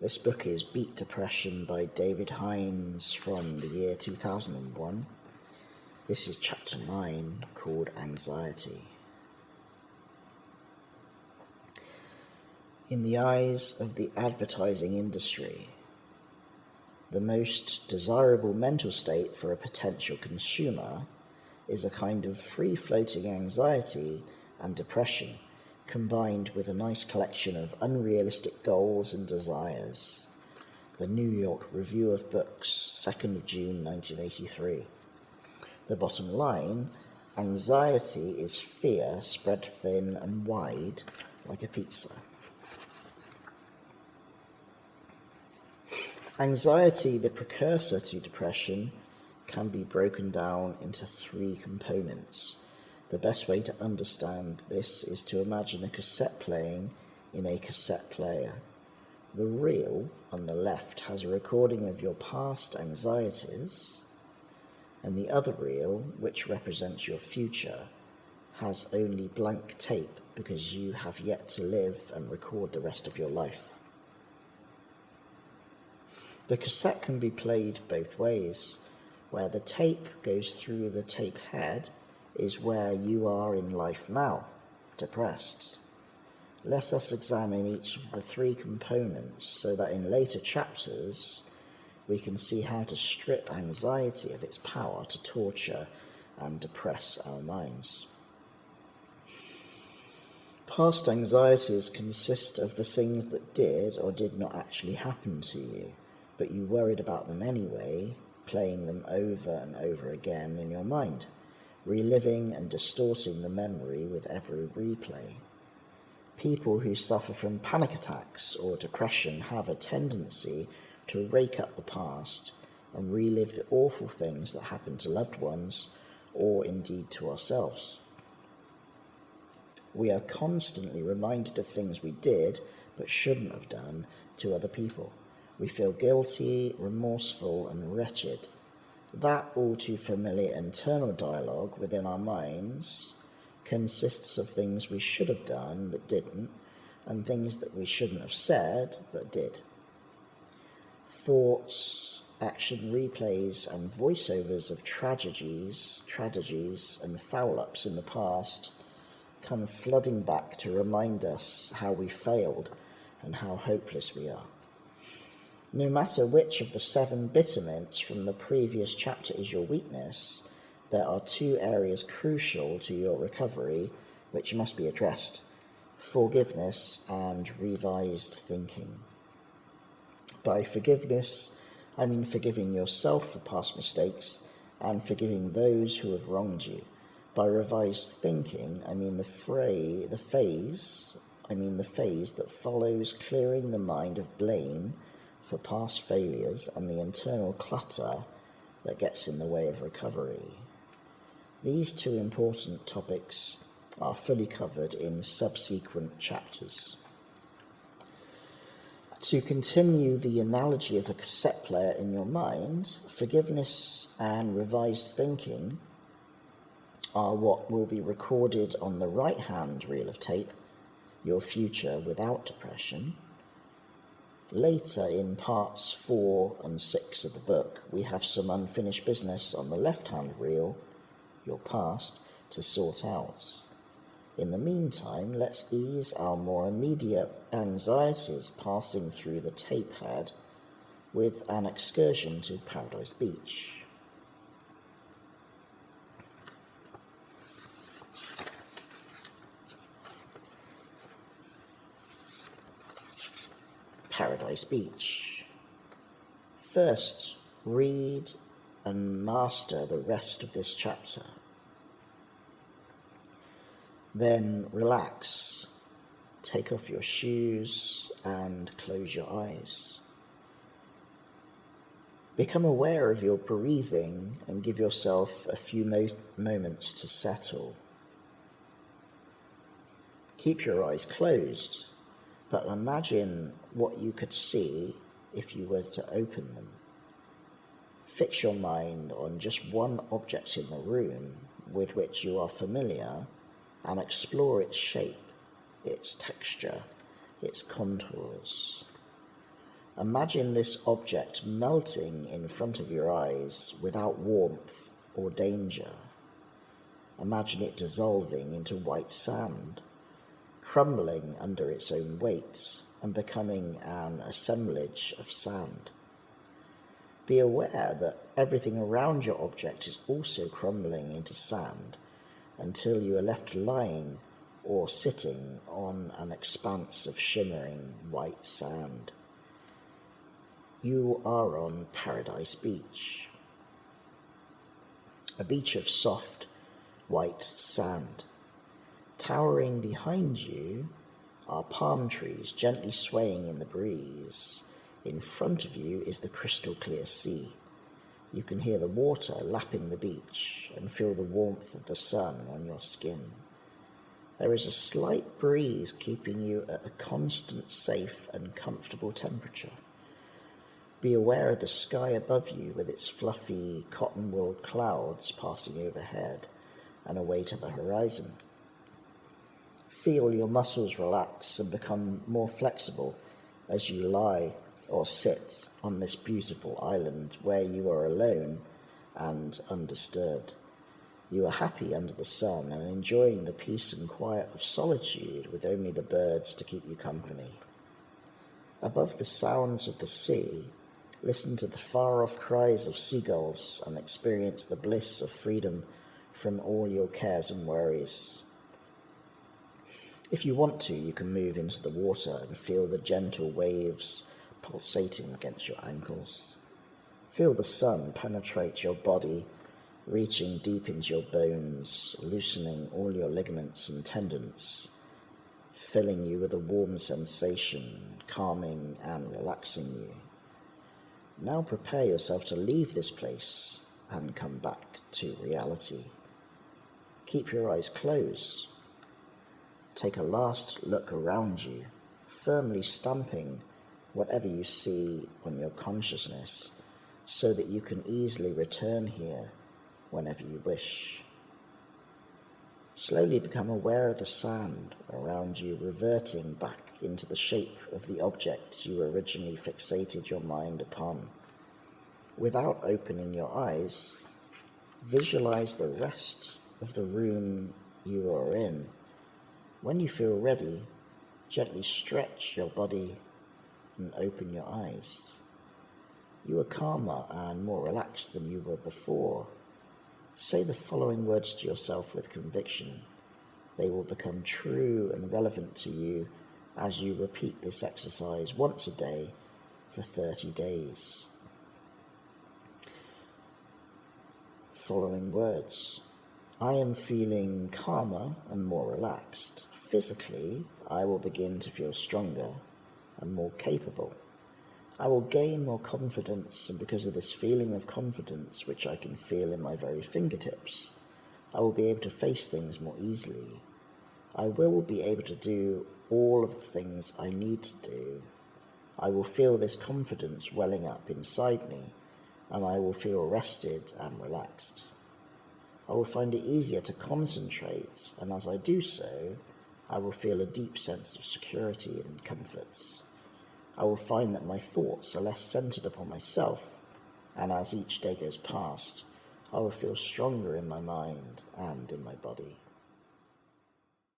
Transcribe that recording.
This book is Beat Depression by David Hinds from the year 2001. This is chapter 9 called Anxiety. In the eyes of the advertising industry, the most desirable mental state for a potential consumer is a kind of free-floating anxiety and depression combined with a nice collection of unrealistic goals and desires. The New York Review of Books, 2nd of June 1983. The bottom line, anxiety is fear spread thin and wide like a pizza. Anxiety, the precursor to depression, can be broken down into 3 components. The best way to understand this is to imagine a cassette playing in a cassette player. The reel on the left has a recording of your past anxieties, and the other reel, which represents your future, has only blank tape because you have yet to live and record the rest of your life. The cassette can be played both ways. Where the tape goes through the tape head is where you are in life now, depressed. Let us examine each of the 3 components so that in later chapters we can see how to strip anxiety of its power to torture and depress our minds. Past anxieties consist of the things that did or did not actually happen to you, but you worried about them anyway, playing them over and over again in your mind, reliving and distorting the memory with every replay. People who suffer from panic attacks or depression have a tendency to rake up the past and relive the awful things that happened to loved ones or indeed to ourselves. We are constantly reminded of things we did but shouldn't have done to other people. We feel guilty, remorseful, and wretched. That all too familiar internal dialogue within our minds consists of things we should have done but didn't, and things that we shouldn't have said but did. Thoughts, action replays, and voiceovers of tragedies, and foul-ups in the past come flooding back to remind us how we failed and how hopeless we are. No matter which of the 7 bittermints from the previous chapter is your weakness, there are 2 areas crucial to your recovery which must be addressed: forgiveness and revised thinking. By forgiveness, I mean forgiving yourself for past mistakes and forgiving those who have wronged you. By revised thinking, I mean the phase that follows clearing the mind of blame for past failures and the internal clutter that gets in the way of recovery. These 2 important topics are fully covered in subsequent chapters. To continue the analogy of a cassette player in your mind, forgiveness and revised thinking are what will be recorded on the right-hand reel of tape, your future without depression. Later, in parts 4 and 6 of the book, we have some unfinished business on the left-hand reel, your past, to sort out. In the meantime, let's ease our more immediate anxieties passing through the tape head with an excursion to Paradise Beach. Paradise Beach. First, read and master the rest of this chapter. Then relax, take off your shoes and close your eyes. Become aware of your breathing and give yourself a few moments to settle. Keep your eyes closed, but imagine what you could see if you were to open them. Fix your mind on just one object in the room with which you are familiar and explore its shape, its texture, its contours. Imagine this object melting in front of your eyes without warmth or danger. Imagine it dissolving into white sand, crumbling under its own weight and becoming an assemblage of sand. Be aware that everything around your object is also crumbling into sand until you are left lying or sitting on an expanse of shimmering white sand. You are on Paradise Beach, a beach of soft, white sand. Towering behind you are palm trees gently swaying in the breeze. In front of you is the crystal clear sea. You can hear the water lapping the beach and feel the warmth of the sun on your skin. There is a slight breeze keeping you at a constant, safe and comfortable temperature. Be aware of the sky above you with its fluffy cotton wool clouds passing overhead and away to the horizon. Feel your muscles relax and become more flexible as you lie or sit on this beautiful island where you are alone and undisturbed. You are happy under the sun and enjoying the peace and quiet of solitude with only the birds to keep you company. Above the sounds of the sea, listen to the far-off cries of seagulls and experience the bliss of freedom from all your cares and worries. If you want to, you can move into the water and feel the gentle waves pulsating against your ankles. Feel the sun penetrate your body, reaching deep into your bones, loosening all your ligaments and tendons, filling you with a warm sensation, calming and relaxing you. Now prepare yourself to leave this place and come back to reality. Keep your eyes closed. Take a last look around you, firmly stamping whatever you see on your consciousness so that you can easily return here whenever you wish. Slowly become aware of the sand around you reverting back into the shape of the object you originally fixated your mind upon. Without opening your eyes, visualize the rest of the room you are in. When you feel ready, gently stretch your body and open your eyes. You are calmer and more relaxed than you were before. Say the following words to yourself with conviction. They will become true and relevant to you as you repeat this exercise once a day for 30 days. Following words. I am feeling calmer and more relaxed. Physically, I will begin to feel stronger and more capable. I will gain more confidence, and because of this feeling of confidence, which I can feel in my very fingertips, I will be able to face things more easily. I will be able to do all of the things I need to do. I will feel this confidence welling up inside me, and I will feel rested and relaxed. I will find it easier to concentrate, and as I do so, I will feel a deep sense of security and comfort. I will find that my thoughts are less centered upon myself, and as each day goes past, I will feel stronger in my mind and in my body.